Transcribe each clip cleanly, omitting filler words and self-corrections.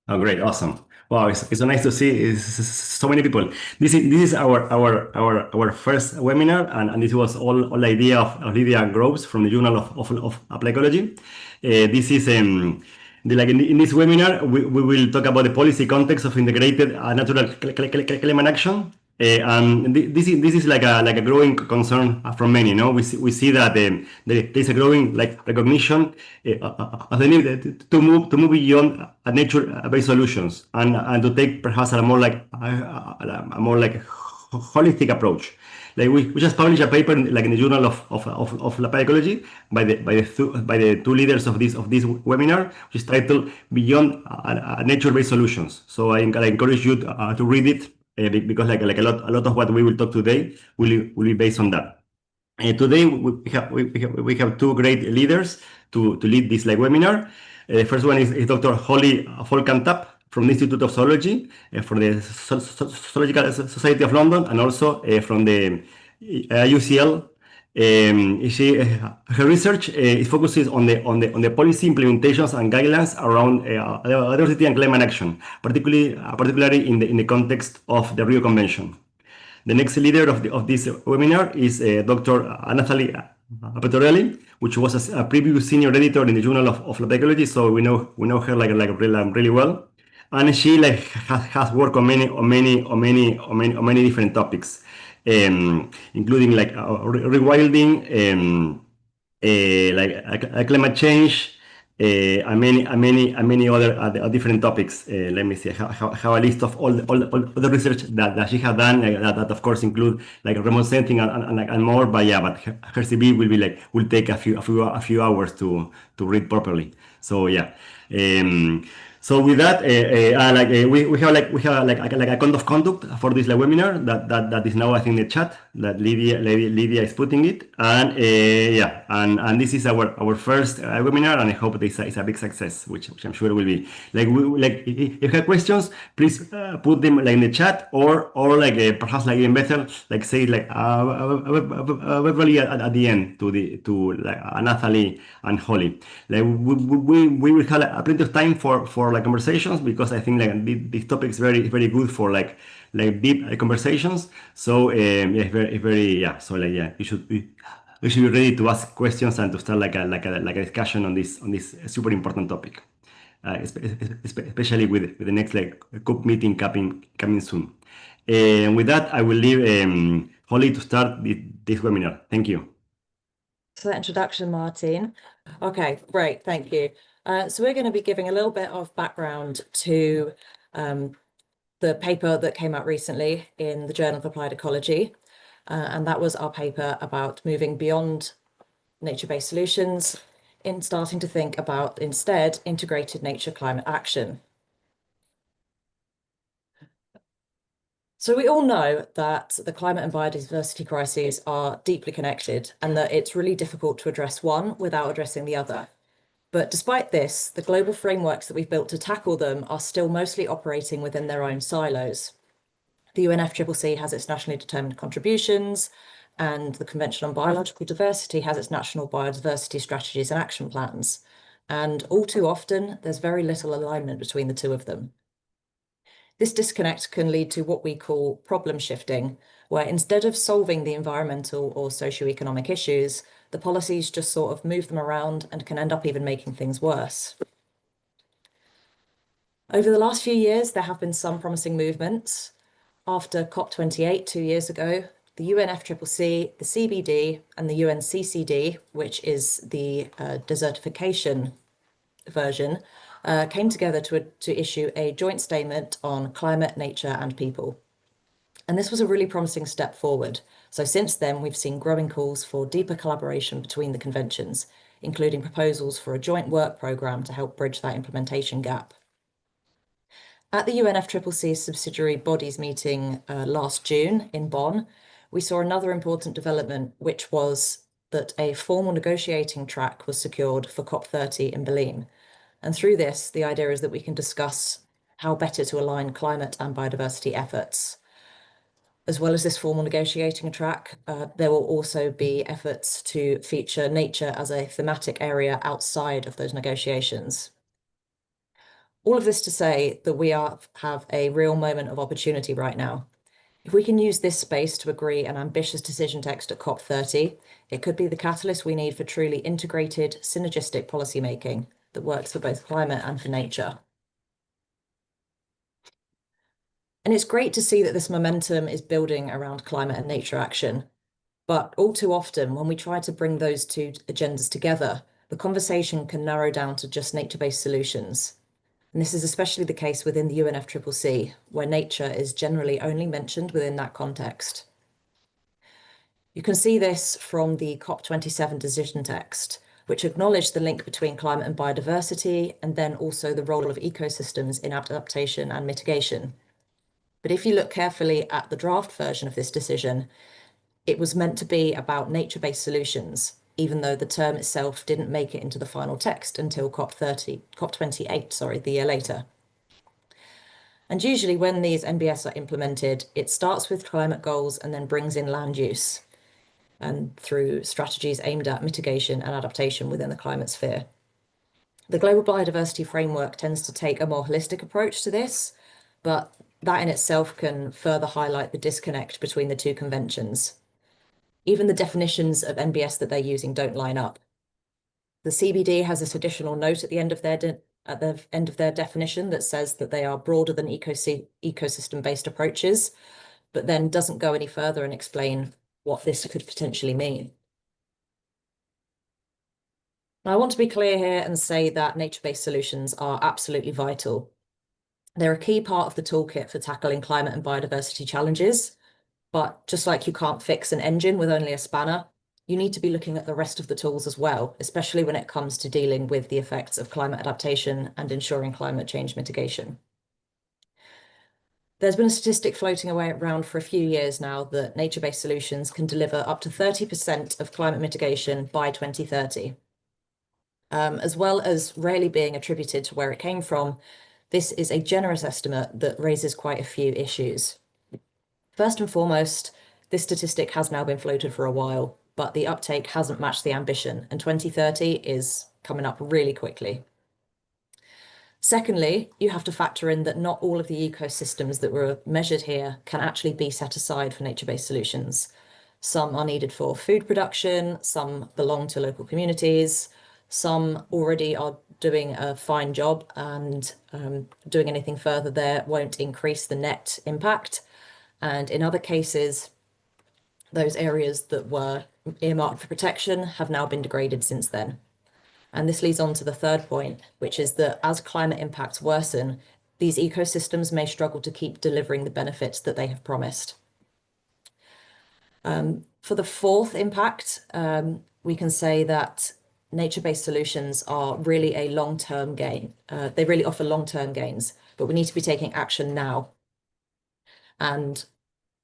Oh, great, awesome! Wow, it's so nice to see so many people. This is our first webinar, and this was all idea of Lydia Groves from the Journal of Ecology. This is like in this webinar, we will talk about the policy context of integrated natural climate action. And this is like a growing concern from many. No, we see that there is a growing like recognition of the need to move beyond nature-based solutions and to take perhaps a more like holistic approach. Like we just published a paper like in the Journal of Ecology by the two leaders of this webinar, which is titled "Beyond Nature-Based Solutions." So I encourage you to read it because like a lot of what we will talk today will be based on that. Today we have two great leaders to lead this like webinar. The first one is Dr. Hollie Folkard-Tapp from the Institute of Zoology for the Zoological Society of London, and also from the UCL. Her research is focuses on the policy implementations and guidelines around biodiversity and climate action, particularly in the context of the Rio Convention. The next leader of this webinar is Dr. Nathalie Petorelli, which was a previous senior editor in the Journal of Ecology, so we know her like really well, and she like has worked on many different topics, including like rewilding, climate change, and many other different topics. Let me see. I have a list of all the research that she has done. That of course include like remote sensing and more. But yeah, but her CV will take a few hours to read properly. So yeah. So with that, we have a code of conduct for this like, webinar that is now I think in the chat that Lydia is putting it, and yeah, and this is our first webinar, and I hope this is a big success, which I'm sure it will be. If you have questions, please put them like in the chat, or like perhaps like even better, like say like verbally at the end to like Nathalie and Holly. Like we will have like, plenty of time for like conversations, because I think like this topic is very good for like deep conversations. So yeah, very yeah. So like yeah, you should be ready to ask questions and to start like a discussion on this super important topic, especially with the next like COP meeting coming soon. And with that, I will leave Holly to start this webinar. Thank you. For that introduction, Martin. Okay, great, thank you. So we're going to be giving a little bit of background to the paper that came out recently in the Journal of Applied Ecology, and that was our paper about moving beyond nature-based solutions in starting to think about instead integrated nature-climate action. So we all know that the climate and biodiversity crises are deeply connected, and that it's really difficult to address one without addressing the other. But despite this, the global frameworks that we've built to tackle them are still mostly operating within their own silos. The UNFCCC has its nationally determined contributions, and the Convention on Biological Diversity has its national biodiversity strategies and action plans. And all too often, there's very little alignment between the two of them. This disconnect can lead to what we call problem shifting, where instead of solving the environmental or socioeconomic issues, the policies just sort of move them around and can end up even making things worse. Over the last few years, there have been some promising movements. After COP28 2 years ago, the UNFCCC, the CBD, and the UNCCD, which is the desertification version, came together to issue a joint statement on climate, nature, and people. And this was a really promising step forward. So since then, we've seen growing calls for deeper collaboration between the conventions, including proposals for a joint work programme to help bridge that implementation gap. At the UNFCCC subsidiary bodies meeting last June in Bonn, we saw another important development, which was that a formal negotiating track was secured for COP30 in Berlin. And through this, the idea is that we can discuss how better to align climate and biodiversity efforts. As well as this formal negotiating track, there will also be efforts to feature nature as a thematic area outside of those negotiations. All of this to say that we have a real moment of opportunity right now. If we can use this space to agree an ambitious decision text at COP30, it could be the catalyst we need for truly integrated, synergistic policymaking that works for both climate and for nature. And it's great to see that this momentum is building around climate and nature action. But all too often, when we try to bring those two agendas together, the conversation can narrow down to just nature-based solutions. And this is especially the case within the UNFCCC, where nature is generally only mentioned within that context. You can see this from the COP27 decision text, which acknowledged the link between climate and biodiversity, and then also the role of ecosystems in adaptation and mitigation. But if you look carefully at the draft version of this decision, it was meant to be about nature-based solutions, even though the term itself didn't make it into the final text until COP28, the year later. And usually when these NBS are implemented, it starts with climate goals and then brings in land use and through strategies aimed at mitigation and adaptation within the climate sphere. The Global Biodiversity Framework tends to take a more holistic approach to this, but that in itself can further highlight the disconnect between the two conventions. Even the definitions of NBS that they're using don't line up. The CBD has this additional note at the end of their definition that says that they are broader than ecosystem-based approaches, but then doesn't go any further and explain what this could potentially mean. I want to be clear here and say that nature-based solutions are absolutely vital. They're a key part of the toolkit for tackling climate and biodiversity challenges, but just like you can't fix an engine with only a spanner, you need to be looking at the rest of the tools as well, especially when it comes to dealing with the effects of climate adaptation and ensuring climate change mitigation. There's been a statistic floating around for a few years now that nature-based solutions can deliver up to 30% of climate mitigation by 2030. As well as rarely being attributed to where it came from, this is a generous estimate that raises quite a few issues. First and foremost, this statistic has now been floated for a while, but the uptake hasn't matched the ambition, and 2030 is coming up really quickly. Secondly, you have to factor in that not all of the ecosystems that were measured here can actually be set aside for nature-based solutions. Some are needed for food production, some belong to local communities, some already are doing a fine job, and doing anything further there won't increase the net impact. And in other cases, those areas that were earmarked for protection have now been degraded since then. And this leads on to the third point, which is that as climate impacts worsen, these ecosystems may struggle to keep delivering the benefits that they have promised. For the fourth impact, we can say that nature-based solutions are really a long-term gain. They really offer long-term gains, but we need to be taking action now. And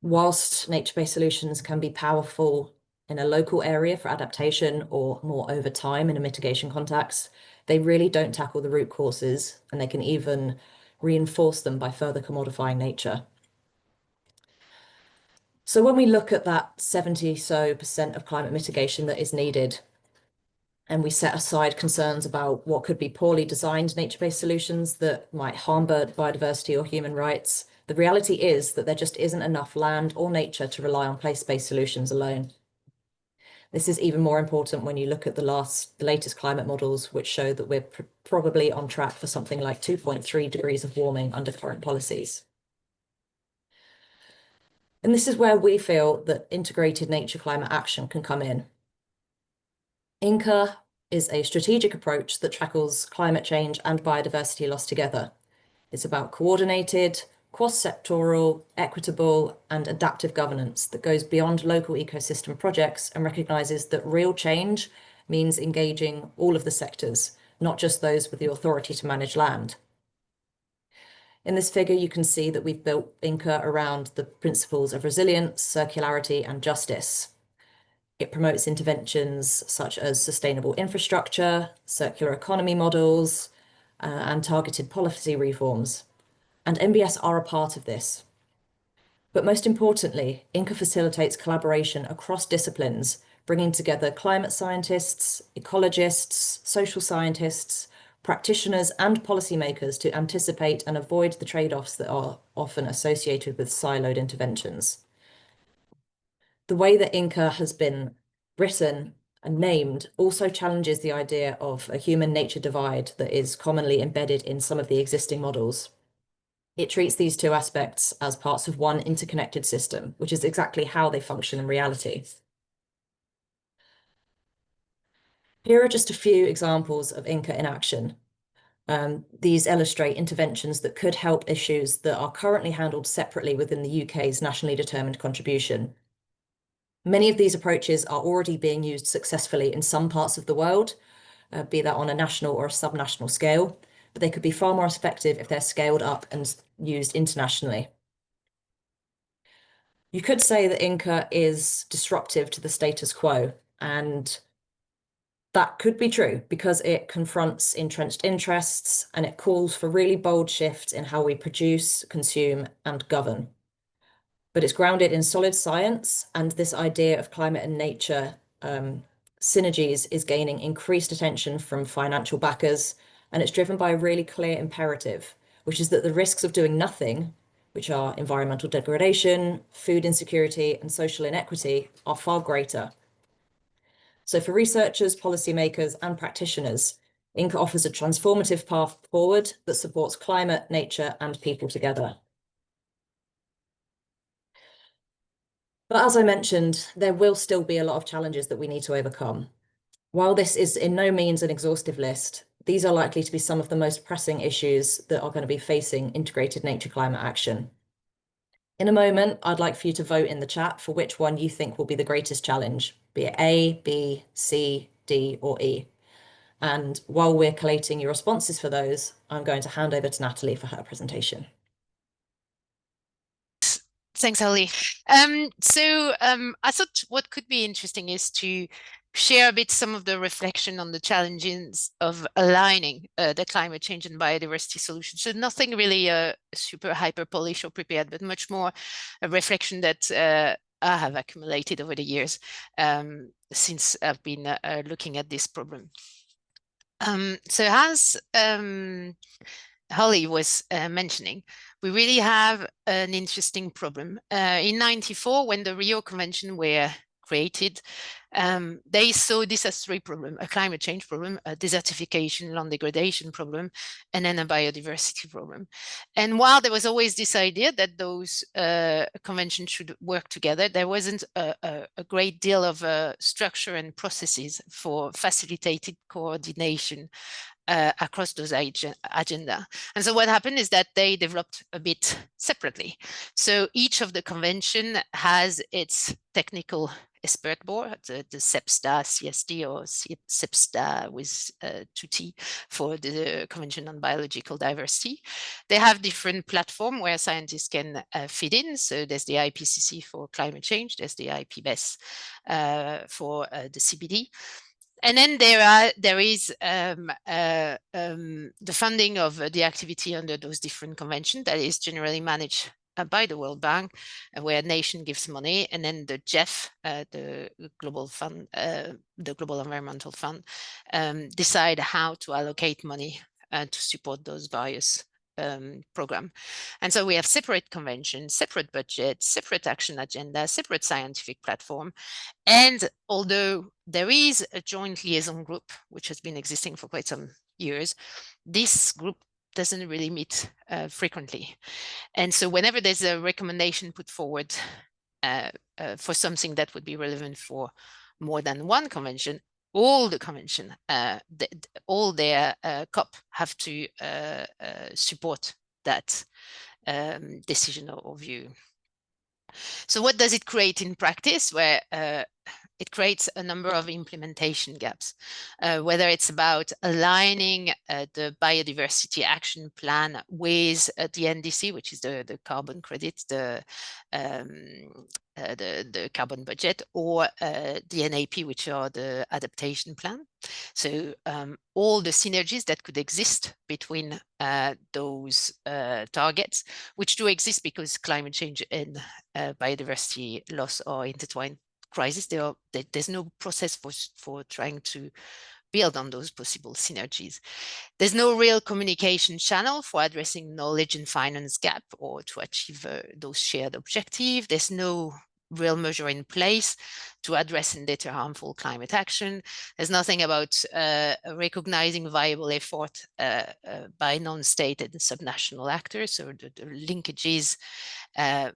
whilst nature-based solutions can be powerful in a local area for adaptation or more over time in a mitigation context, they really don't tackle the root causes, and they can even reinforce them by further commodifying nature. So when we look at that 70% of climate mitigation that is needed, and we set aside concerns about what could be poorly designed nature-based solutions that might harm biodiversity or human rights, the reality is that there just isn't enough land or nature to rely on place-based solutions alone. This is even more important when you look at the latest climate models, which show that we're probably on track for something like 2.3 degrees of warming under current policies. And this is where we feel that integrated nature climate action can come in. INCA is a strategic approach that tackles climate change and biodiversity loss together. It's about coordinated, cross-sectoral, equitable, and adaptive governance that goes beyond local ecosystem projects and recognises that real change means engaging all of the sectors, not just those with the authority to manage land. In this figure, you can see that we've built INCA around the principles of resilience, circularity, and justice. It promotes interventions such as sustainable infrastructure, circular economy models, and targeted policy reforms. And NBS are a part of this. But most importantly, INCA facilitates collaboration across disciplines, bringing together climate scientists, ecologists, social scientists, practitioners and policymakers to anticipate and avoid the trade-offs that are often associated with siloed interventions. The way that INCA has been written and named also challenges the idea of a human-nature divide that is commonly embedded in some of the existing models. It treats these two aspects as parts of one interconnected system, which is exactly how they function in reality. Here are just a few examples of INCA in action. These illustrate interventions that could help issues that are currently handled separately within the UK's nationally determined contribution. Many of these approaches are already being used successfully in some parts of the world, be that on a national or a subnational scale, but they could be far more effective if they're scaled up and used internationally. You could say that INCA is disruptive to the status quo, and that could be true because it confronts entrenched interests and it calls for really bold shifts in how we produce, consume, and govern. But it's grounded in solid science, and this idea of climate and nature synergies is gaining increased attention from financial backers, and it's driven by a really clear imperative, which is that the risks of doing nothing, which are environmental degradation, food insecurity, and social inequity, are far greater. So for researchers, policymakers, and practitioners, INCA offers a transformative path forward that supports climate, nature, and people together. But as I mentioned, there will still be a lot of challenges that we need to overcome. While this is in no means an exhaustive list, these are likely to be some of the most pressing issues that are going to be facing integrated nature climate action. In a moment, I'd like for you to vote in the chat for which one you think will be the greatest challenge, be it A, B, C, D, or E. And while we're collating your responses for those, I'm going to hand over to Natalie for her presentation. Thanks, Hollie. I thought what could be interesting is to share a bit some of the reflection on the challenges of aligning the climate change and biodiversity solutions. So nothing really super hyper polished or prepared, but much more a reflection that I have accumulated over the years since I've been looking at this problem. So as Hollie was mentioning, we really have an interesting problem. In '94, when the Rio Convention were created, they saw this as three problems: a climate change problem, a desertification, land degradation problem, and then a biodiversity problem. And while there was always this idea that those conventions should work together, there wasn't a great deal of structure and processes for facilitated coordination across those agenda. And so what happened is that they developed a bit separately. So each of the convention has its technical expert board, the CEPSTA, CSD, or CEPSTA with 2T for the Convention on Biological Diversity. They have different platforms where scientists can fit in. So there's the IPCC for climate change, there's the IPBES for the CBD. And then there is the funding of the activity under those different conventions that is generally managed by the World Bank, where a nation gives money, and then the GEF, the Global Fund, the Global Environmental Fund, decide how to allocate money to support those various program. And so we have separate conventions, separate budgets, separate action agenda, separate scientific platform. And although there is a joint liaison group, which has been existing for quite some years, this group doesn't really meet frequently. And so whenever there's a recommendation put forward for something that would be relevant for more than one convention, all the convention, all their COP have to support that decision or view. So what does it create in practice? Where it creates a number of implementation gaps, whether it's about aligning the biodiversity action plan with the NDC, which is the carbon credit, the carbon budget, or the NAP, which are the adaptation plan. So all the synergies that could exist between those targets, which do exist because climate change and biodiversity loss are intertwined crisis. There's no process for trying to build on those possible synergies. There's no real communication channel for addressing knowledge and finance gap or to achieve those shared objectives. There's no real measure in place to address and deter harmful climate action. There's nothing about recognizing viable effort by non-state and subnational actors, so the linkages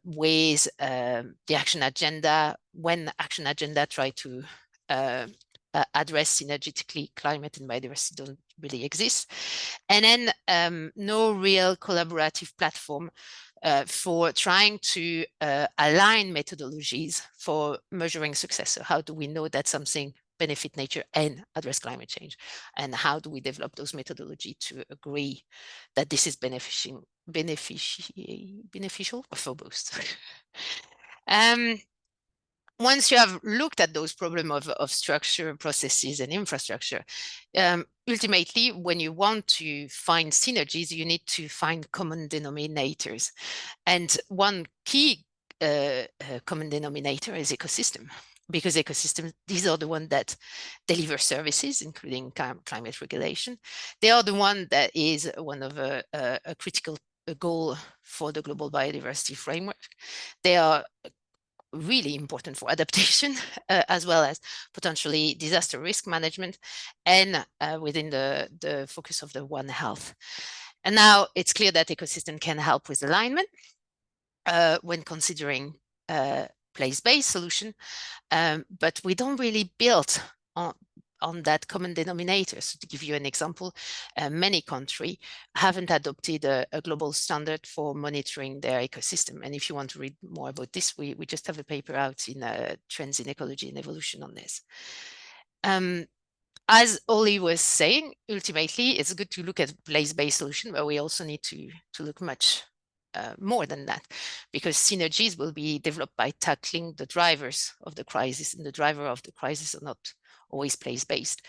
with the action agenda, when action agenda try to address synergetically climate and biodiversity don't really exist. And then no real collaborative platform for trying to align methodologies for measuring success. So how do we know that something benefit nature and address climate change? And how do we develop those methodology to agree that this is beneficial for both? Once you have looked at those problems of structure, processes, and infrastructure, ultimately, when you want to find synergies, you need to find common denominators. And one key common denominator is ecosystem, because ecosystems, these are the ones that deliver services, including climate regulation. They are the one that is one of a critical goal for the global biodiversity framework. They are really important for adaptation, as well as potentially disaster risk management, and within the focus of the One Health. And now it's clear that ecosystem can help with alignment when considering place-based solution, but we don't really build on that common denominator. So to give you an example, many countries haven't adopted a global standard for monitoring their ecosystem. And if you want to read more about this, we just have a paper out in Trends in Ecology and Evolution on this. As Hollie was saying, ultimately, it's good to look at place-based solution, but we also need to look much more than that, because synergies will be developed by tackling the drivers of the crisis, and the driver of the crisis are not always place-based.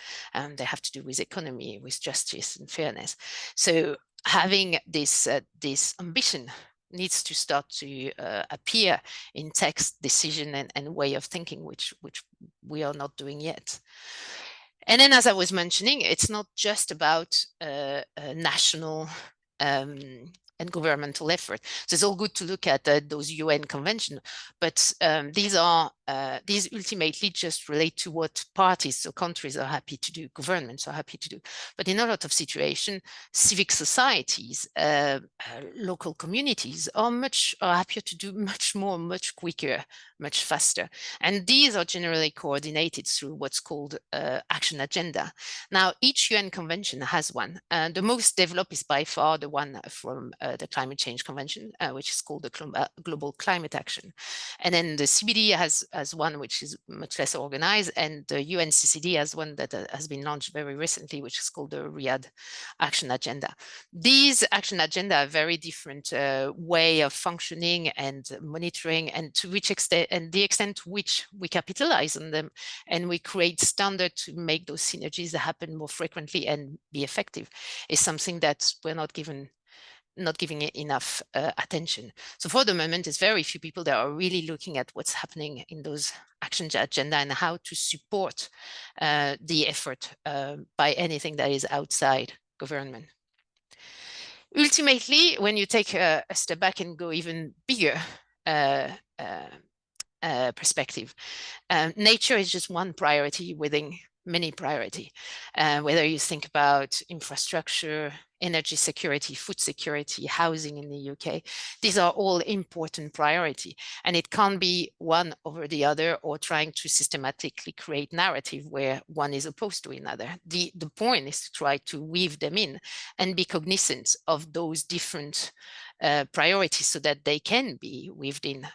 They have to do with economy, with justice and fairness. So having this ambition needs to start to appear in text, decision, and way of thinking, which we are not doing yet. And then, as I was mentioning, it's not just about national and governmental effort. So it's all good to look at those UN conventions, but these ultimately just relate to what parties, so countries, are happy to do, governments are happy to do. But in a lot of situations, civic societies, local communities are happier to do much more, much quicker, much faster. And these are generally coordinated through what's called action agenda. Now, each UN convention has one. The most developed is by far the one from the Climate Change Convention, which is called the Global Climate Action. And then the CBD has one which is much less organized, and the UNCCD has one that has been launched very recently, which is called the Riyadh Action Agenda. These action agenda are very different way of functioning and monitoring, and to which extent, and the extent to which we capitalize on them, and we create standards to make those synergies happen more frequently and be effective, is something that we're not giving it enough attention. So for the moment, there's very few people that are really looking at what's happening in those action agenda and how to support the effort by anything that is outside government. Ultimately, when you take a step back and go even bigger perspective, nature is just one priority within many priority, whether you think about infrastructure, energy security, food security, housing in the UK. These are all important priority, and it can't be one over the other or trying to systematically create narrative where one is opposed to another. The point is to try to weave them in and be cognizant of those different priorities so that they can be weaved in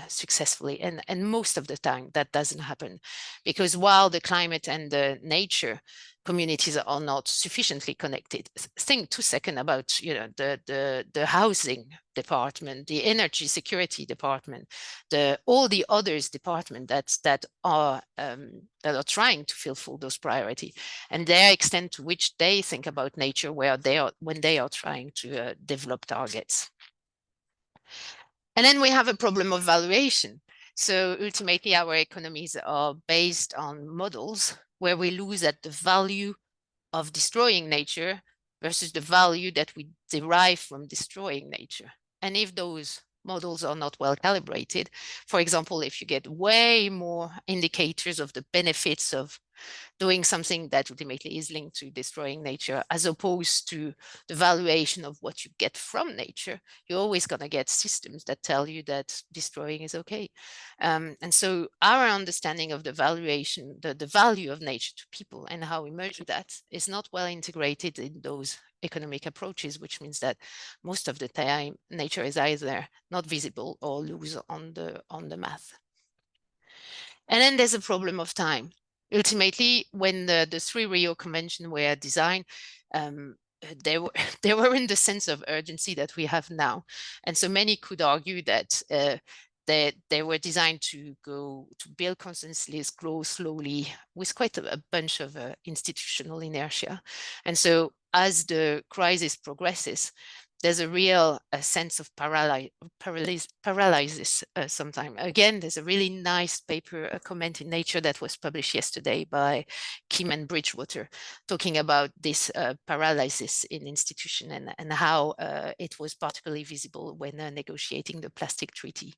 successfully. And most of the time that doesn't happen, because while the climate and the nature communities are not sufficiently connected, think 2 seconds about the housing department, the energy security department, all the others department that are trying to fulfill those priorities, and their extent to which they think about nature when they are trying to develop targets. And then we have a problem of valuation. So ultimately, our economies are based on models where we lose at the value of destroying nature versus the value that we derive from destroying nature. And if those models are not well calibrated, for example, if you get way more indicators of the benefits of doing something that ultimately is linked to destroying nature, as opposed to the valuation of what you get from nature, you're always going to get systems that tell you that destroying is okay. And so our understanding of the valuation, the value of nature to people and how we measure that is not well integrated in those economic approaches, which means that most of the time nature is either not visible or loose on the math. And then there's a problem of time. Ultimately, when the three Rio Conventions were designed, they weren't the sense of urgency that we have now. And so many could argue that they were designed to build consensus, grow slowly with quite a bunch of institutional inertia. And so as the crisis progresses, there's a real sense of paralysis sometimes. Again, there's a really nice paper, a comment in Nature that was published yesterday by Kim and Bridgewater, talking about this paralysis in institution and how it was particularly visible when negotiating the plastic treaty.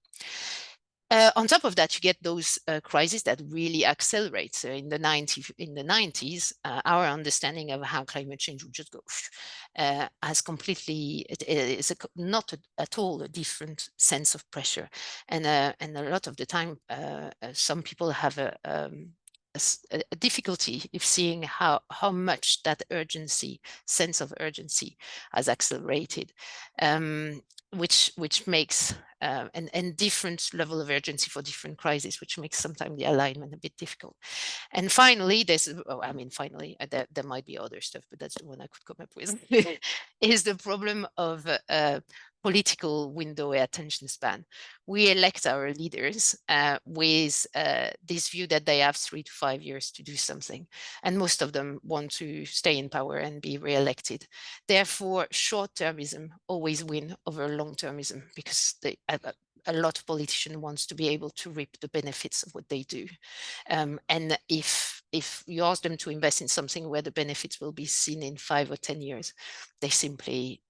On top of that, you get those crises that really accelerate. So in the 90s, our understanding of how climate change would just go has completely, it is not at all a different sense of pressure. And a lot of the time, some people have a difficulty of seeing how much that sense of urgency has accelerated, which makes and different level of urgency for different crises, which makes sometimes the alignment a bit difficult. And finally, there might be other stuff, but that's the one I could come up with, is the problem of political window attention span. We elect our leaders with this view that they have 3 to 5 years to do something, and most of them want to stay in power and be re-elected. Therefore, short-termism always win over long-termism, because a lot of politicians wants to be able to reap the benefits of what they do. And if you ask them to invest in something where the benefits will be seen in 5 or 10 years, they simply,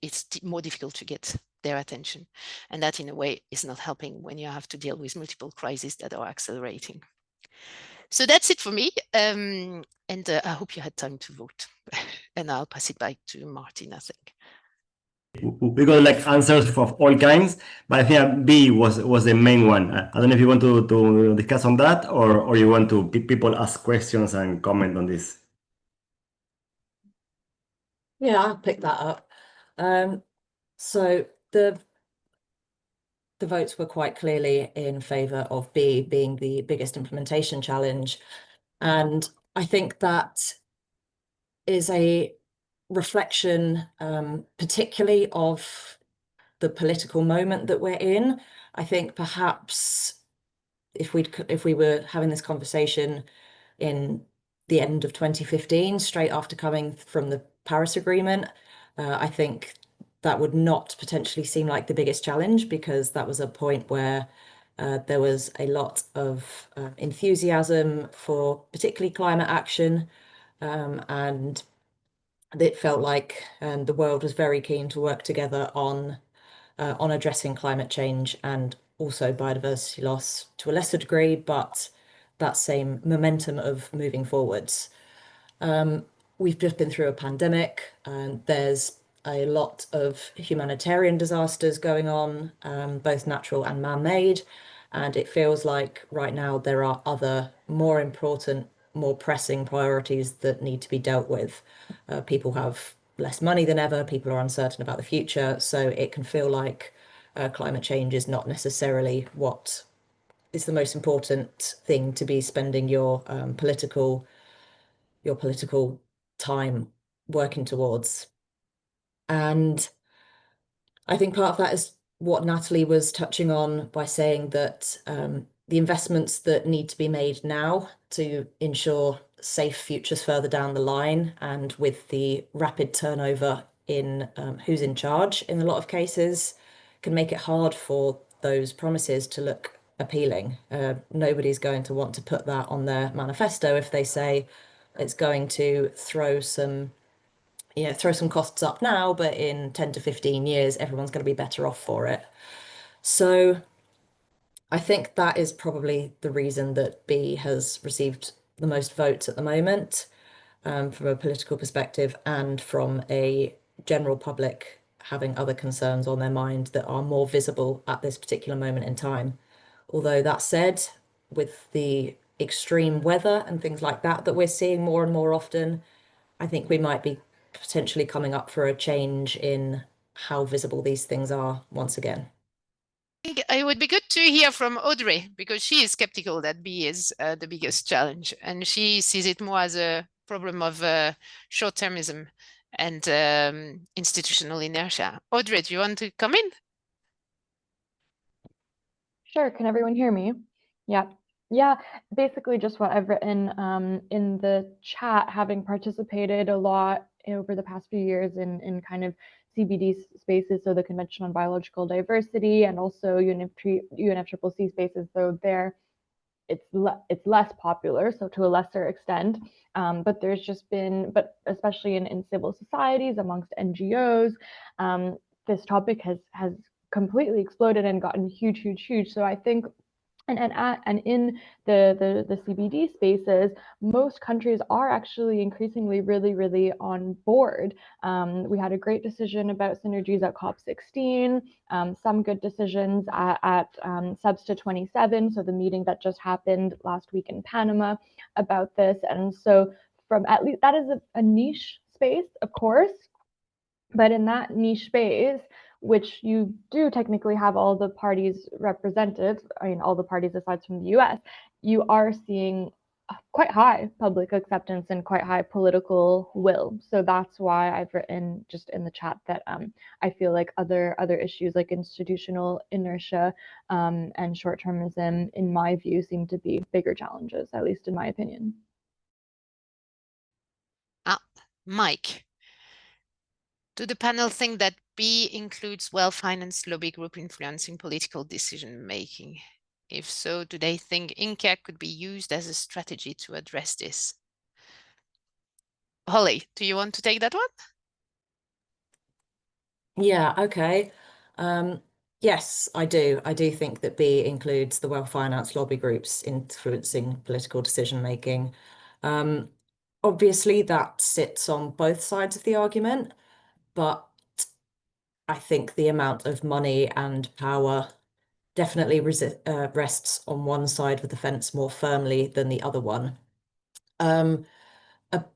it's more difficult to get their attention. And that in a way is not helping when you have to deal with multiple crises that are accelerating. So that's it for me. And I hope you had time to vote. And I'll pass it back to Martin, I think. We got like answers of all kinds, but I think B was the main one. I don't know if you want to discuss on that, or you want to people ask questions and comment on this. Yeah, I'll pick that up. So the votes were quite clearly in favour of B being the biggest implementation challenge. And I think that is a reflection, particularly of the political moment that we're in. I think perhaps if we were having this conversation in the end of 2015, straight after coming from the Paris Agreement, I think that would not potentially seem like the biggest challenge, because that was a point where there was a lot of enthusiasm for particularly climate action, and it felt like the world was very keen to work together on addressing climate change and also biodiversity loss to a lesser degree, but that same momentum of moving forwards. We've just been through a pandemic, and there's a lot of humanitarian disasters going on, both natural and man-made. And it feels like right now there are other more important, more pressing priorities that need to be dealt with. People have less money than ever, people are uncertain about the future, so it can feel like climate change is not necessarily what is the most important thing to be spending your political time working towards. And I think part of that is what Natalie was touching on by saying that the investments that need to be made now to ensure safe futures further down the line, and with the rapid turnover in who's in charge in a lot of cases, can make it hard for those promises to look appealing. Nobody's going to want to put that on their manifesto if they say it's going to throw some costs up now, but in 10 to 15 years, everyone's going to be better off for it. So I think that is probably the reason that B has received the most votes at the moment, from a political perspective and from a general public having other concerns on their mind that are more visible at this particular moment in time. Although that said, with the extreme weather and things like that we're seeing more and more often, I think we might be potentially coming up for a change in how visible these things are once again. I think it would be good to hear from Audrey, because she is skeptical that B is the biggest challenge, and she sees it more as a problem of short-termism and institutional inertia. Audrey, do you want to come in? Sure. Can everyone hear me? Yeah. Yeah, basically just what I've written in the chat, having participated a lot over the past few years in kind of CBD spaces, so the Convention on Biological Diversity, and also UNFCCC spaces, though it's less popular, so to a lesser extent. But there's just been, but especially in civil societies, amongst NGOs, this topic has completely exploded and gotten huge. So I think, and in the CBD spaces, most countries are actually increasingly really on board. We had a great decision about synergies at COP16, some good decisions at Substa 27, so the meeting that just happened last week in Panama about this. And so from at least, that is a niche space, of course, but in that niche space, which you do technically have all the parties represented, I mean, all the parties aside from the US, you are seeing quite high public acceptance and quite high political will. So that's why I've written just in the chat that I feel like other issues like institutional inertia and short-termism, in my view, seem to be bigger challenges, at least in my opinion. Mike, do the panel think that B includes well-financed lobby group influencing political decision-making? If so, do they think INCA could be used as a strategy to address this? Hollie, do you want to take that one? Yeah, okay. Yes, I do. I do think that B includes the well-financed lobby groups influencing political decision-making. Obviously, that sits on both sides of the argument, but I think the amount of money and power definitely rests on one side of the fence more firmly than the other one. A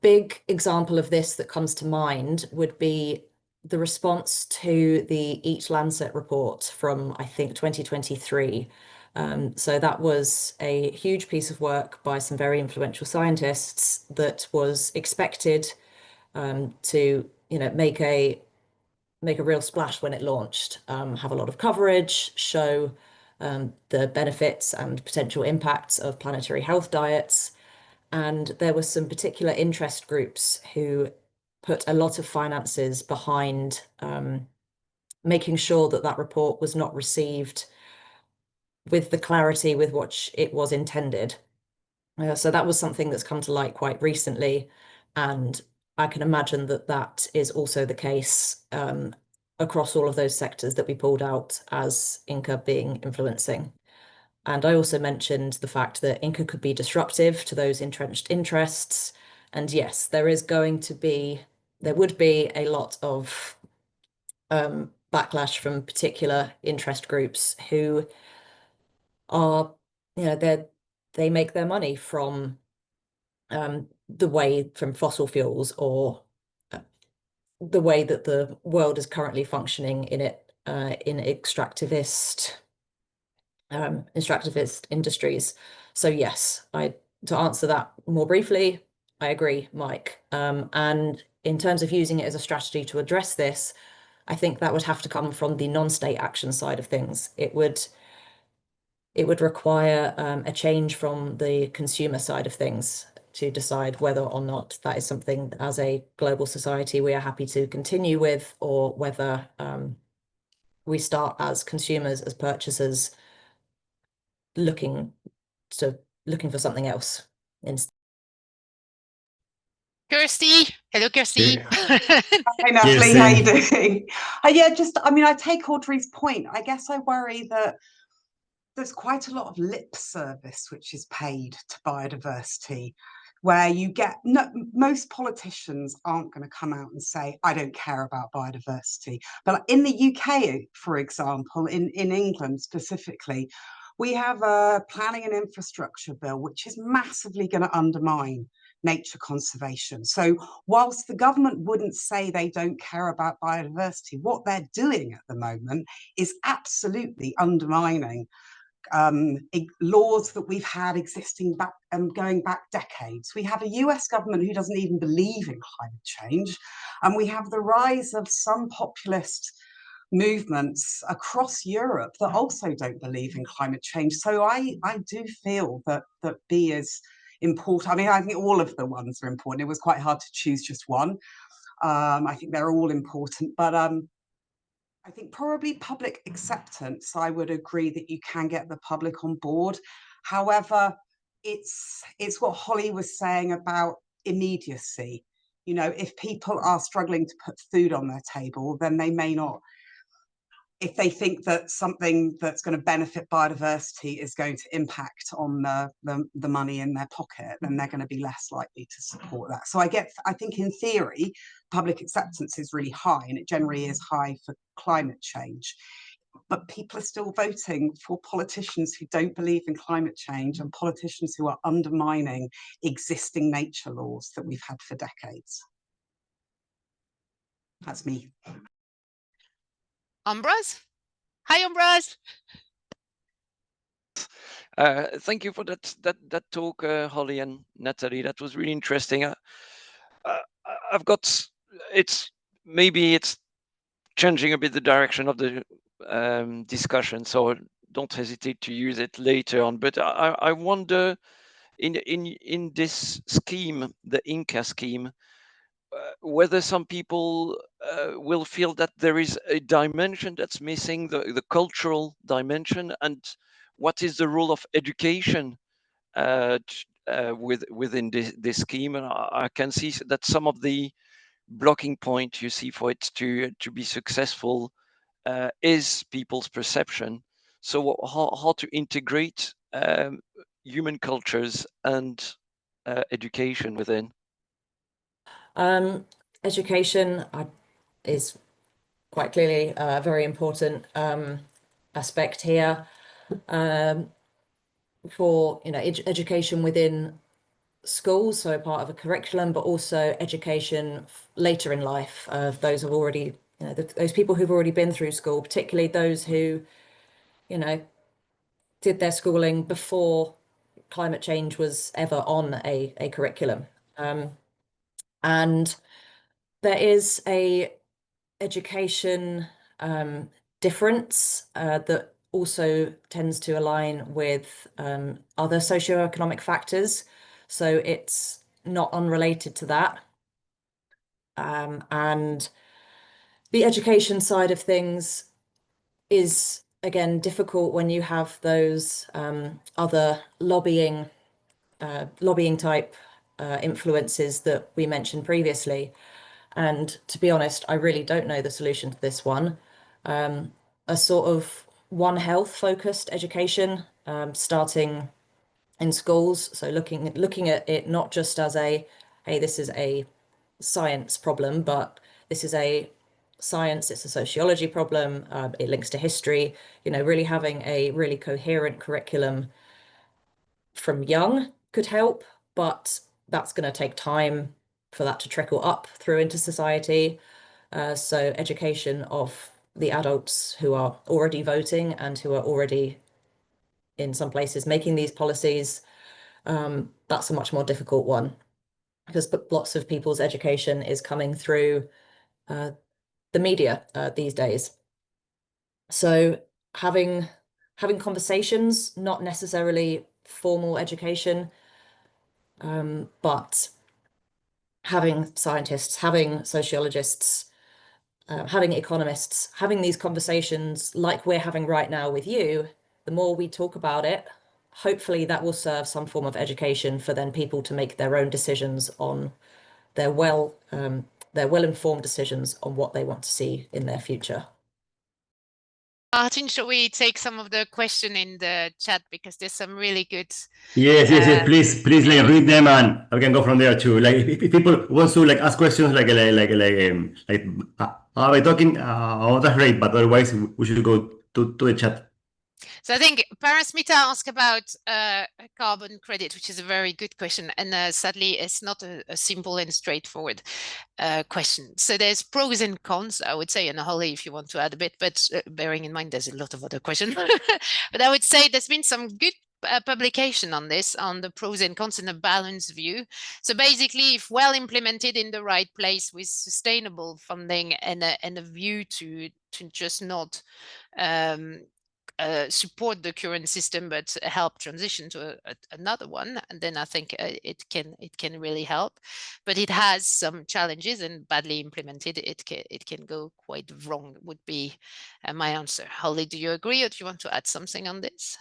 big example of this that comes to mind would be the response to the Eat Lancet report from, I think, 2023. So that was a huge piece of work by some very influential scientists that was expected to, make a real splash when it launched, have a lot of coverage, show the benefits and potential impacts of planetary health diets. And there were some particular interest groups who put a lot of finances behind making sure that that report was not received with the clarity with which it was intended. So that was something that's come to light quite recently. And I can imagine that that is also the case across all of those sectors that we pulled out as INCA being influencing. And I also mentioned the fact that INCA could be disruptive to those entrenched interests. And yes, there would be a lot of backlash from particular interest groups who are, they make their money from from fossil fuels, or the way that the world is currently functioning in extractivist industries. So yes, to answer that more briefly, I agree, Mike. And in terms of using it as a strategy to address this, I think that would have to come from the non-state action side of things. It would require a change from the consumer side of things to decide whether or not that is something as a global society we are happy to continue with, or whether we start as consumers, as purchasers, looking for something else instead. Kirsty, hello, Kirsty. Hi, Natalie, how you doing? Yeah, I mean, I take Audrey's point. I guess I worry that there's quite a lot of lip service which is paid to biodiversity, where you get, most politicians aren't going to come out and say, I don't care about biodiversity. But in the UK, for example, in England specifically, we have a planning and infrastructure bill, which is massively going to undermine nature conservation. So whilst the government wouldn't say they don't care about biodiversity, what they're doing at the moment is absolutely undermining laws that we've had existing back going back decades. We have a US government who doesn't even believe in climate change, and we have the rise of some populist movements across Europe that also don't believe in climate change. So I do feel that B is important. I mean, I think all of the ones are important. It was quite hard to choose just one. I think they're all important, but I think probably public acceptance, I would agree that you can get the public on board. However, it's what Hollie was saying about immediacy. You know, if people are struggling to put food on their table, then they may not. If they think that something that's going to benefit biodiversity is going to impact on the money in their pocket, then they're going to be less likely to support that. So I think in theory, public acceptance is really high, and it generally is high for climate change. But people are still voting for politicians who don't believe in climate change and politicians who are undermining existing nature laws that we've had for decades. That's me. Ambroise? Hi, Ambroise. Thank you for that talk, Hollie and Natalie. That was really interesting. I've got, maybe it's changing a bit the direction of the discussion, so don't hesitate to use it later on. But I wonder, in this scheme, the Inca scheme, whether some people will feel that there is a dimension that's missing, the cultural dimension, and what is the role of education within this scheme. And I can see that some of the blocking point you see for it to be successful is people's perception. So how to integrate human cultures and education within? Education is quite clearly a very important aspect here. For education within schools, so part of a curriculum, but also education later in life of those who've already, those people who've already been through school, particularly those who, did their schooling before climate change was ever on a curriculum. And there is a education difference that also tends to align with other socioeconomic factors. So it's not unrelated to that. And the education side of things is, again, difficult when you have those other lobbying type influences that we mentioned previously. And to be honest, I really don't know the solution to this one. A sort of One Health focused education, starting in schools. So looking at it not just as hey, this is a science problem, but this is a science, it's a sociology problem, it links to history, really having a really coherent curriculum from young could help, but that's going to take time for that to trickle up through into society. So education of the adults who are already voting and who are already in some places making these policies, that's a much more difficult one, because lots of people's education is coming through the media these days. So having conversations, not necessarily formal education, but having scientists, having sociologists, having economists, having these conversations like we're having right now with you, the more we talk about it, hopefully that will serve some form of education for then people to make their own decisions on their well-informed decisions on what they want to see in their future. Martin, shall we take some of the question in the chat, because there's some really good. Yes. Please, like read them, and I can go from there too. Like if people want to like ask questions, are we talking? Oh, that's great. But otherwise, we should go to the chat. So I think Parasmita asked about carbon credit, which is a very good question. And sadly, it's not a simple and straightforward question. So there's pros and cons, I would say, and Hollie, if you want to add a bit, but bearing in mind there's a lot of other questions. But I would say there's been some good publication on this, on the pros and cons and a balanced view. So basically, if well implemented in the right place with sustainable funding and a view to just not support the current system, but help transition to another one, and then I think it can really help. But it has some challenges, and badly implemented, it can go quite wrong. Would be my answer. Hollie, do you agree, or do you want to add something on this?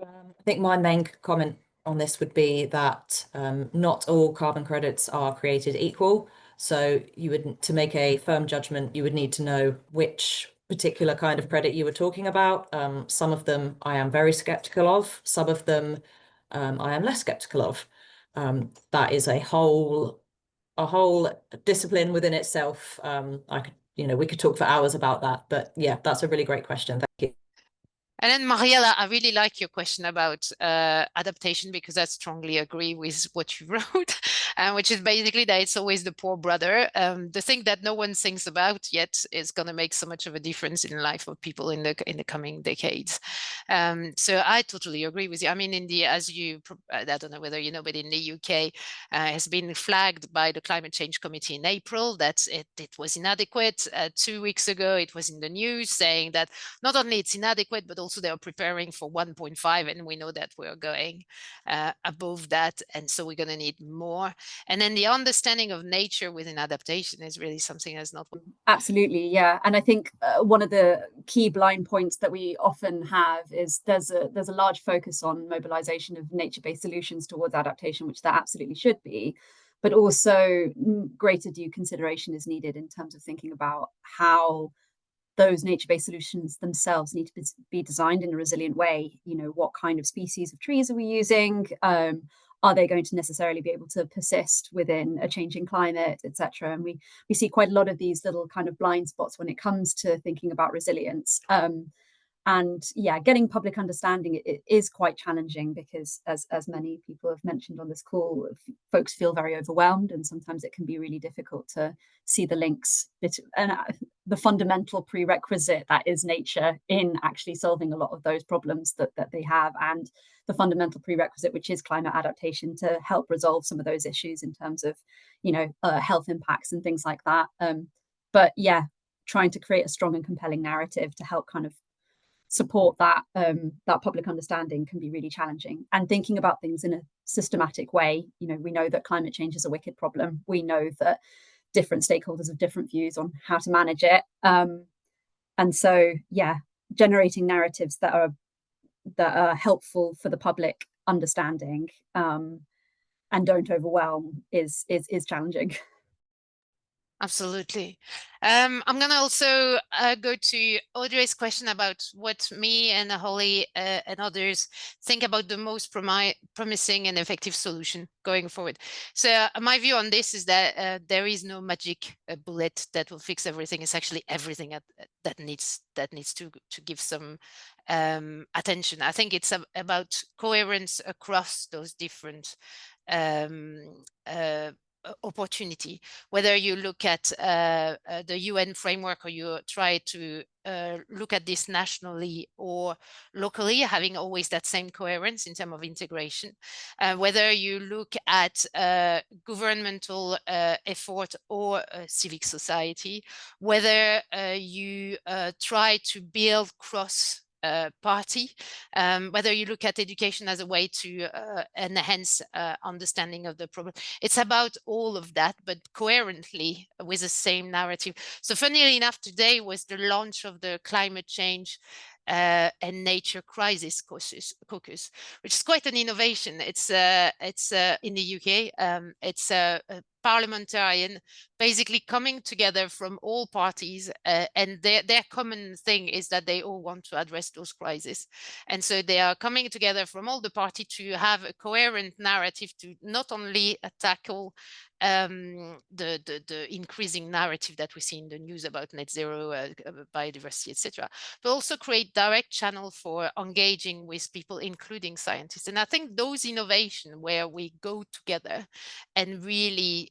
I think my main comment on this would be that not all carbon credits are created equal. So you would, to make a firm judgment, you would need to know which particular kind of credit you were talking about. Some of them I am very skeptical of. Some of them I am less skeptical of. That is a whole discipline within itself. We could talk for hours about that, but yeah, that's a really great question. Thank you. And then Mariella, I really like your question about adaptation, because I strongly agree with what you wrote, which is basically that it's always the poor brother. The thing that no one thinks about yet is going to make so much of a difference in the life of people in the coming decades. So I totally agree with you. I mean, I don't know whether you know, but in the UK has been flagged by the Climate Change Committee in April that it was inadequate. 2 weeks ago, it was in the news saying that not only it's inadequate, but also they are preparing for 1.5, and we know that we're going above that, and so we're going to need more. And then the understanding of nature within adaptation is really something that's not. Absolutely, yeah. And I think one of the key blind points that we often have is there's a large focus on mobilization of nature-based solutions towards adaptation, which there absolutely should be, but also greater due consideration is needed in terms of thinking about how those nature-based solutions themselves need to be designed in a resilient way. You know, what kind of species of trees are we using? Are they going to necessarily be able to persist within a changing climate, etc.? And we see quite a lot of these little kind of blind spots when it comes to thinking about resilience. And yeah, getting public understanding it is quite challenging, because as many people have mentioned on this call, folks feel very overwhelmed, and sometimes it can be really difficult to see the links and the fundamental prerequisite that is nature in actually solving a lot of those problems that they have, and the fundamental prerequisite, which is climate adaptation, to help resolve some of those issues in terms of, health impacts and things like that. But yeah, trying to create a strong and compelling narrative to help kind of support that public understanding can be really challenging. And thinking about things in a systematic way, we know that climate change is a wicked problem. We know that different stakeholders have different views on how to manage it. And so, yeah, generating narratives that are helpful for the public understanding and don't overwhelm is challenging. Absolutely. I'm going to also go to Audrey's question about what me and Hollie and others think about the most promising and effective solution going forward. So my view on this is that there is no magic bullet that will fix everything. It's actually everything that needs to give some attention. I think it's about coherence across those different opportunity, whether you look at the UN framework, or you try to look at this nationally or locally, having always that same coherence in terms of integration, whether you look at governmental effort or civic society, whether you try to build cross party, whether you look at education as a way to enhance understanding of the problem. It's about all of that, but coherently with the same narrative. So funnily enough, today was the launch of the climate change and Nature Crisis Caucus, which is quite an innovation. It's in the UK. It's a parliamentarian basically coming together from all parties, and their common thing is that they all want to address those crises, and so they are coming together from all the parties to have a coherent narrative to not only tackle the increasing narrative that we see in the news about net zero, biodiversity, etc., but also create direct channel for engaging with people, including scientists. And I think those innovations where we go together and really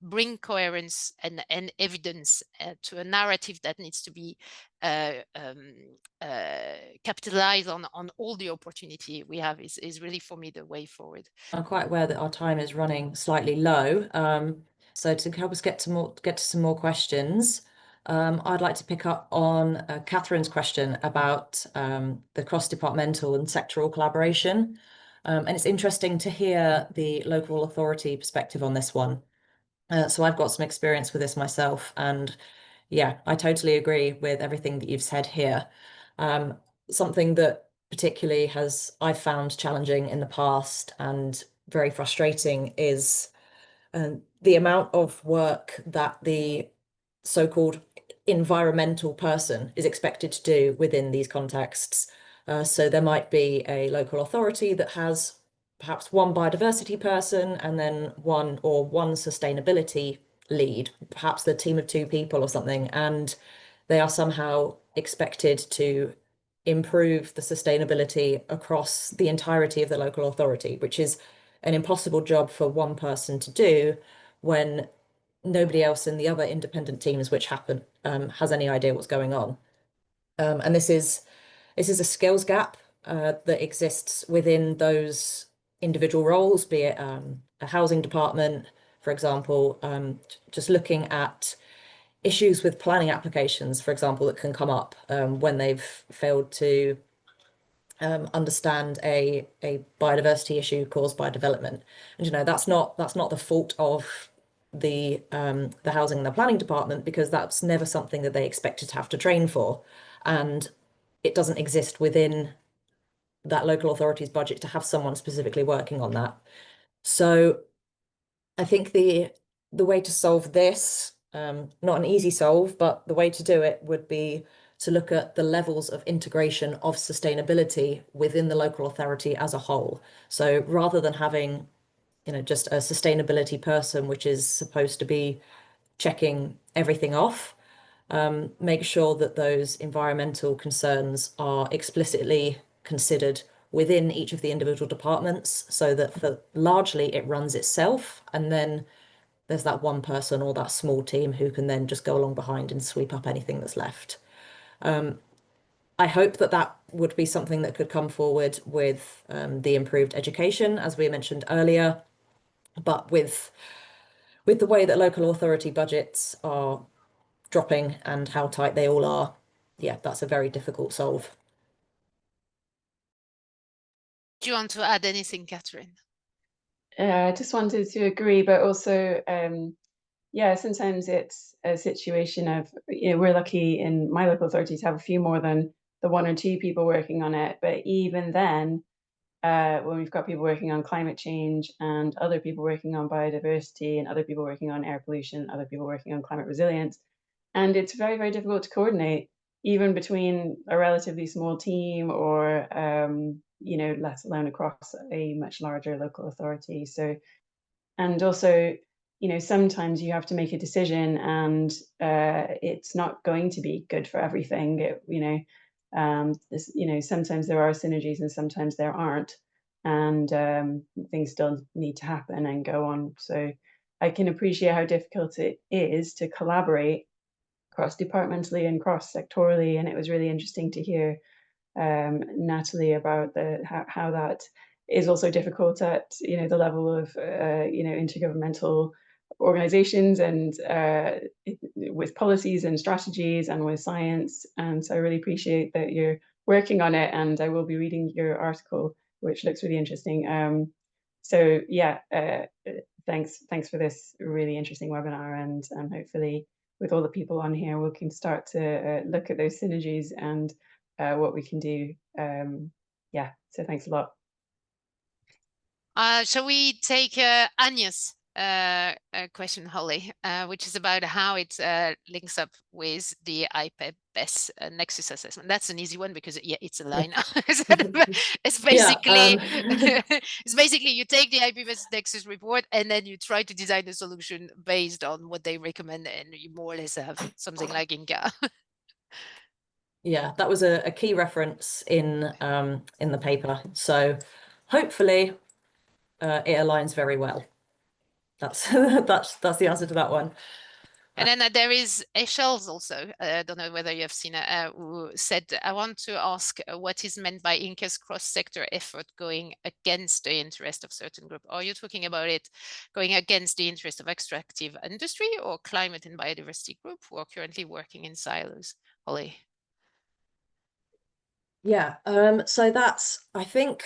bring coherence and evidence to a narrative that needs to be capitalize on all the opportunity we have is really, for me, the way forward. I'm quite aware that our time is running slightly low. So to help us get to some more questions, I'd like to pick up on Catherine's question about the cross-departmental and sectoral collaboration. And it's interesting to hear the local authority perspective on this one. So I've got some experience with this myself, and yeah, I totally agree with everything that you've said here. Something that particularly I've found challenging in the past and very frustrating is the amount of work that the so-called environmental person is expected to do within these contexts. So there might be a local authority that has perhaps one biodiversity person and then one sustainability lead, perhaps the team of 2 people or something, and they are somehow expected to improve the sustainability across the entirety of the local authority, which is an impossible job for one person to do when nobody else in the other independent teams which happen has any idea what's going on. And this is a skills gap that exists within those individual roles, be it a housing department, for example, just looking at issues with planning applications, for example, that can come up when they've failed to understand a biodiversity issue caused by development. And that's not the fault of the housing and the planning department, because that's never something that they expected to have to train for, and it doesn't exist within that local authority's budget to have someone specifically working on that. So I think the way to solve this, not an easy solve, but the way to do it would be to look at the levels of integration of sustainability within the local authority as a whole. So rather than having, just a sustainability person which is supposed to be checking everything off, make sure that those environmental concerns are explicitly considered within each of the individual departments, so that largely it runs itself, and then there's that one person or that small team who can then just go along behind and sweep up anything that's left. I hope that would be something that could come forward with the improved education, as we mentioned earlier, but with the way that local authority budgets are dropping and how tight they all are, yeah, that's a very difficult solve. Do you want to add anything, Catherine? I just wanted to agree, but also, yeah, sometimes it's a situation of, we're lucky in my local authority to have a few more than the 1 or 2 people working on it. But even then, when we've got people working on climate change and other people working on biodiversity and other people working on air pollution, other people working on climate resilience, and it's very, very difficult to coordinate, even between a relatively small team or, let alone across a much larger local authority. So, and also, sometimes you have to make a decision and it's not going to be good for everything. Sometimes there are synergies and sometimes there aren't, and things still need to happen and go on. So I can appreciate how difficult it is to collaborate cross-departmentally and cross-sectorally, and it was really interesting to hear Natalie about how that is also difficult at the level of intergovernmental organizations and with policies and strategies and with science. And so I really appreciate that you're working on it, and I will be reading your article, which looks really interesting. So yeah, thanks for this really interesting webinar, and hopefully with all the people on here we can start to look at those synergies and what we can do. Yeah, so thanks a lot. Shall we take Anya's question, Holly, which is about how it links up with the IPBES Nexus assessment? That's an easy one because it's a line. It's basically it's basically you take the IPBES Nexus report and then you try to design a solution based on what they recommend, and you more or less have something like Inca. Yeah, that was a key reference in the paper. So hopefully it aligns very well. That's that's the answer to that one. And then there is Echel's also, I don't know whether you have seen it, who said, I want to ask what is meant by Inca's cross-sector effort going against the interest of certain group. Are you talking about it going against the interest of extractive industry or climate and biodiversity group who are currently working in silos? Holly. Yeah, so that's, I think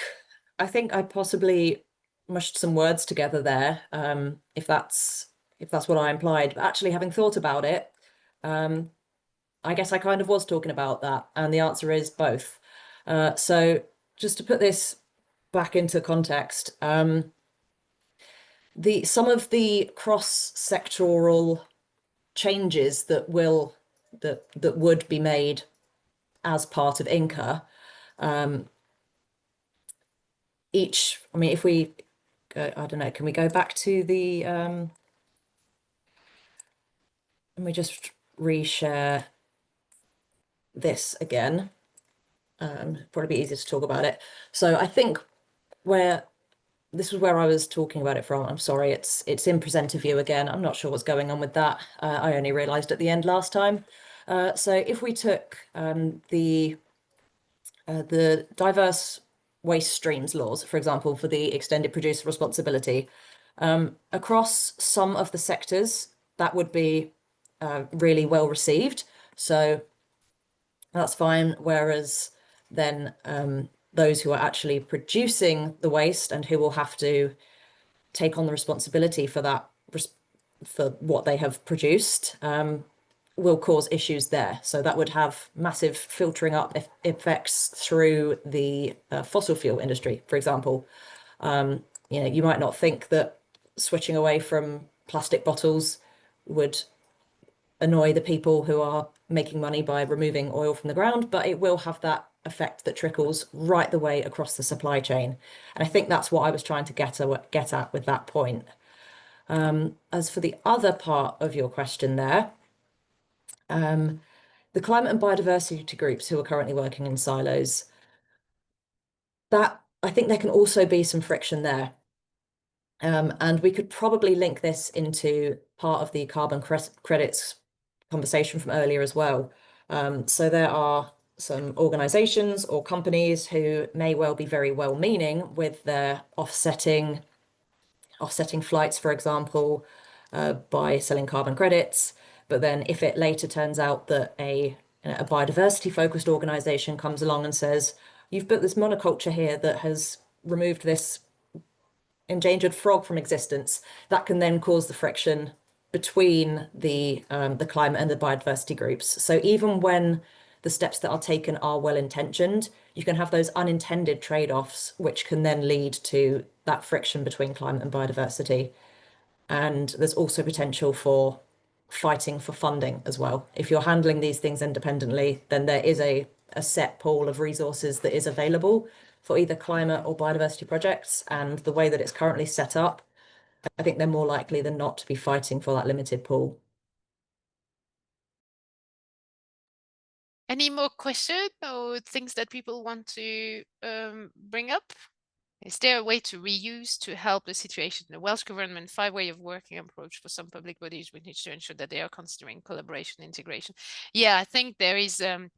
I possibly mushed some words together there, if that's what I implied. But actually, having thought about it, I guess I kind of was talking about that, and the answer is both. So just to put this back into context, some of the cross-sectoral changes that would be made as part of Inca, I mean, if we go, I don't know, can we go back to the let me just reshare this again. Probably be easier to talk about it. So I think this was where I was talking about it from. I'm sorry, it's in presenter view again. I'm not sure what's going on with that. I only realized at the end last time. So if we took the diverse waste streams laws, for example, for the extended producer responsibility, across some of the sectors, that would be really well received. So that's fine. Whereas then those who are actually producing the waste and who will have to take on the responsibility for that, for what they have produced, will cause issues there. So that would have massive filtering up effects through the fossil fuel industry, for example. You might not think that switching away from plastic bottles would annoy the people who are making money by removing oil from the ground, but it will have that effect that trickles right the way across the supply chain. And I think that's what I was trying to get at with that point. As for the other part of your question there, the climate and biodiversity groups who are currently working in silos, that I think there can also be some friction there. And we could probably link this into part of the carbon credits conversation from earlier as well. So there are some organizations or companies who may well be very well-meaning with their offsetting flights, for example, by selling carbon credits. But then if it later turns out that a biodiversity-focused organization comes along and says, you've built this monoculture here that has removed this endangered frog from existence, that can then cause the friction between the climate and the biodiversity groups. So even when the steps that are taken are well-intentioned, you can have those unintended trade-offs, which can then lead to that friction between climate and biodiversity. And there's also potential for fighting for funding as well. If you're handling these things independently, then there is a set pool of resources that is available for either climate or biodiversity projects. And the way that it's currently set up, I think they're more likely than not to be fighting for that limited pool. Any more questions or things that people want to bring up? Is there a way to reuse to help the situation? The Welsh government 5-way of working approach for some public bodies, we need to ensure that they are considering collaboration, integration. Yeah, I think there is a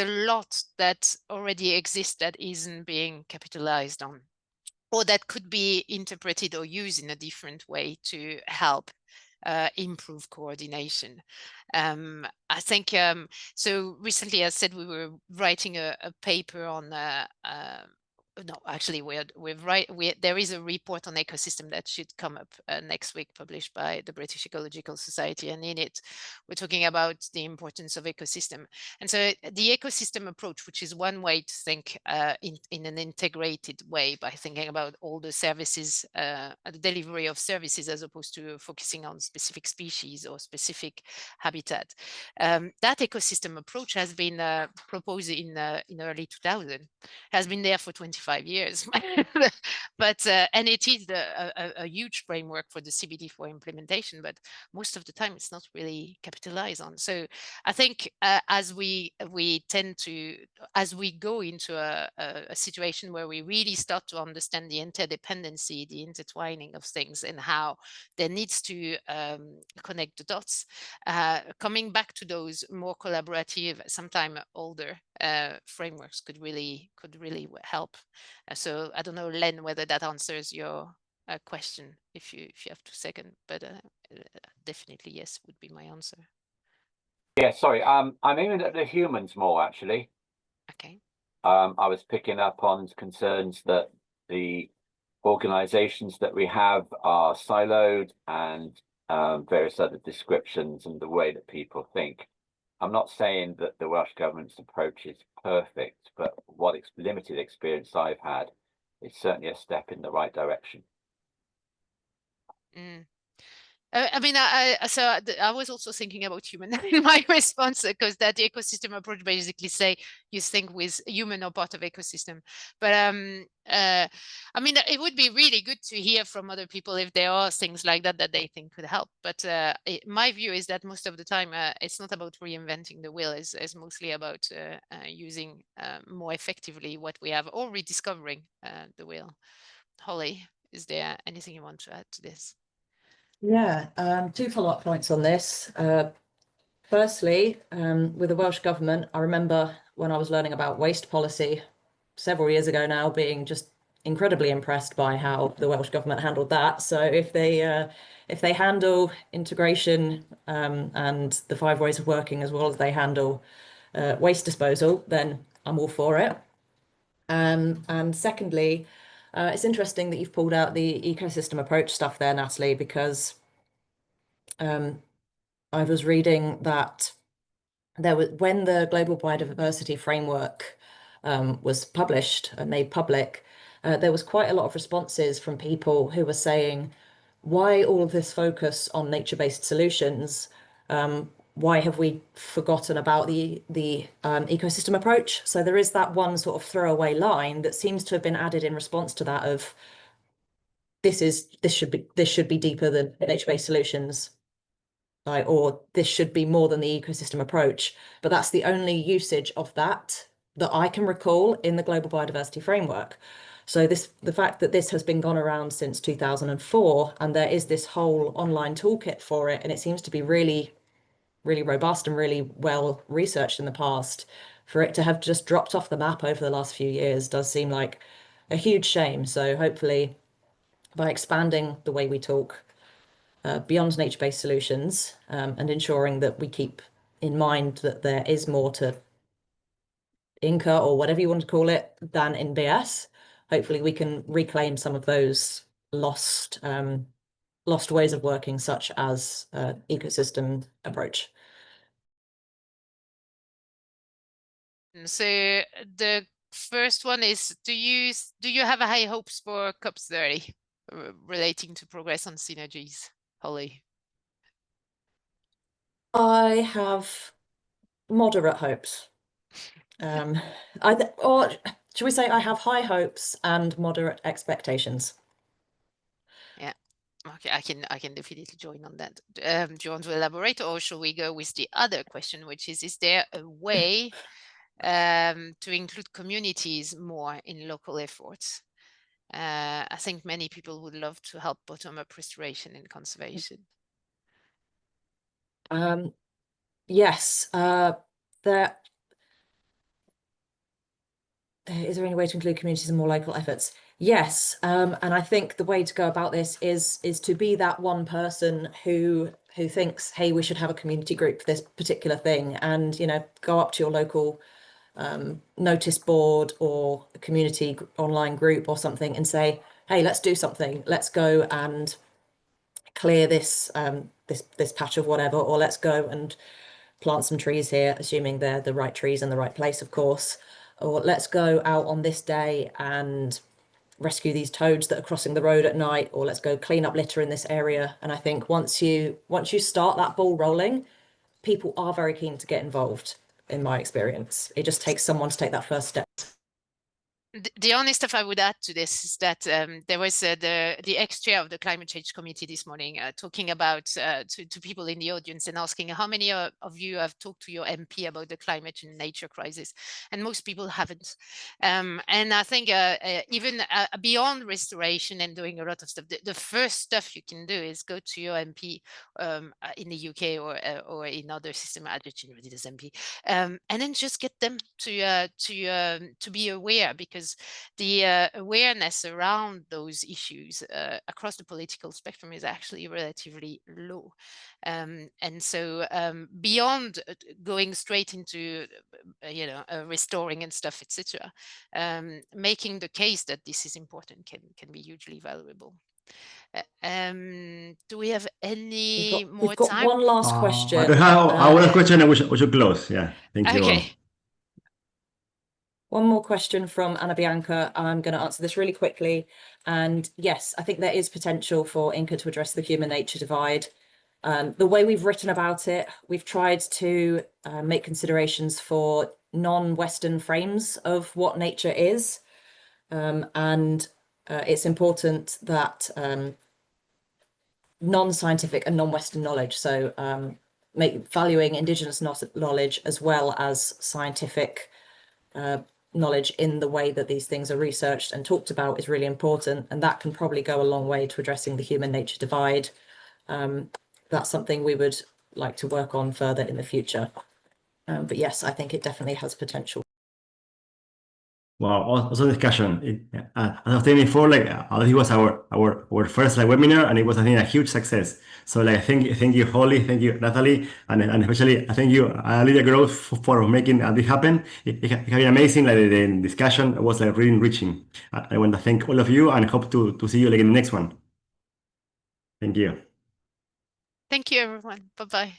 lot that already exists that isn't being capitalized on, or that could be interpreted or used in a different way to help improve coordination. I think so recently I said we were writing a paper on no, actually, there is a report on ecosystem that should come up next week, published by the British Ecological Society, and in it we're talking about the importance of ecosystem. And so the ecosystem approach, which is one way to think in an integrated way, by thinking about all the services, the delivery of services, as opposed to focusing on specific species or specific habitat. That ecosystem approach has been proposed in early 2000, has been there for 25 years, but and it is a huge framework for the CBD4 implementation, but most of the time it's not really capitalized on. So I think as we go into a situation where we really start to understand the interdependency, the intertwining of things, and how there needs to connect the dots, coming back to those more collaborative, sometimes older frameworks could really help. So I don't know, Len, whether that answers your question, if you have to second, but definitely yes would be my answer. Yeah, sorry, I'm aiming at the humans more, actually. Okay. I was picking up on concerns that the organizations that we have are siloed, and various other descriptions, and the way that people think. I'm not saying that the Welsh Government's approach is perfect, but what limited experience I've had is certainly a step in the right direction. I mean, I was also thinking about human in my response, because that ecosystem approach basically say you think with human or part of ecosystem. But I mean, it would be really good to hear from other people if there are things like that that they think could help. But my view is that most of the time it's not about reinventing the wheel. It's mostly about using more effectively what we have, or rediscovering the wheel. Hollie, is there anything you want to add to this? Yeah, two follow-up points on this. Firstly, with the Welsh Government, I remember when I was learning about waste policy several years ago now, being just incredibly impressed by how the Welsh Government handled that. So if they handle integration and the 5 ways of working as well as they handle waste disposal, then I'm all for it. And secondly, it's interesting that you've pulled out the ecosystem approach stuff there, Natalie, because I was reading that when the Global Biodiversity Framework was published and made public, there was quite a lot of responses from people who were saying, why all of this focus on nature-based solutions? Why have we forgotten about the ecosystem approach? So there is that one sort of throwaway line that seems to have been added in response to that of this should be deeper than nature-based solutions, or this should be more than the ecosystem approach. But that's the only usage of that I can recall in the Global Biodiversity Framework. So the fact that this has been gone around since 2004, and there is this whole online toolkit for it, and it seems to be really, really robust and really well researched in the past, for it to have just dropped off the map over the last few years does seem like a huge shame. So hopefully by expanding the way we talk beyond nature-based solutions and ensuring that we keep in mind that there is more to Inca, or whatever you want to call it, than in BS, hopefully we can reclaim some of those lost ways of working, such as ecosystem approach. So the first one is, do you have high hopes for COP30 relating to progress on synergies, Hollie? I have moderate hopes. Or should we say I have high hopes and moderate expectations? Yeah. Okay, I can definitely join on that. Do you want to elaborate, or shall we go with the other question, which is there a way to include communities more in local efforts? I think many people would love to help bottom-up restoration and conservation. Yes, is there any way to include communities in more local efforts? Yes, and I think the way to go about this is to be that one person who thinks, hey, we should have a community group for this particular thing, and go up to your local notice board or a community online group or something and say, hey, let's do something. Let's go and clear this this patch of whatever, or let's go and plant some trees here, assuming they're the right trees in the right place, of course. Or let's go out on this day and rescue these toads that are crossing the road at night, or let's go clean up litter in this area. And I think once you start that ball rolling, people are very keen to get involved, in my experience. It just takes someone to take that first step. The only stuff I would add to this is that there was the ex-chair of the climate change committee this morning talking about to people in the audience and asking how many of you have talked to your MP about the climate and nature crisis, and most people haven't. And I think even beyond restoration and doing a lot of stuff, the first stuff you can do is go to your MP in the UK or in other system. I don't know this MP, and then just get them to be aware, because the awareness around those issues across the political spectrum is actually relatively low. And so beyond going straight into restoring and stuff, etc., making the case that this is important can be hugely valuable. Do we have any more we've got time? one last question. I have our last question, and we should close. Yeah, thank you. Okay. One more question from Anna Bianca. I'm going to answer this really quickly. And yes, I think there is potential for INCA to address the human nature divide. The way we've written about it, we've tried to make considerations for non-Western frames of what nature is. And it's important that non-scientific and non-Western knowledge, so valuing indigenous knowledge as well as scientific knowledge in the way that these things are researched and talked about is really important, and that can probably go a long way to addressing the human nature divide. That's something we would like to work on further in the future. But yes, I think it definitely has potential. Wow, awesome discussion. As I was saying before, it was our first webinar, and it was, I think, a huge success. So thank you, Hollie, thank you, Natalie, and especially I thank you, Lydia Gross, for making this happen. It has been amazing. The discussion was really enriching. I want to thank all of you and hope to see you in the next one. Thank you. Thank you, everyone. Bye-bye.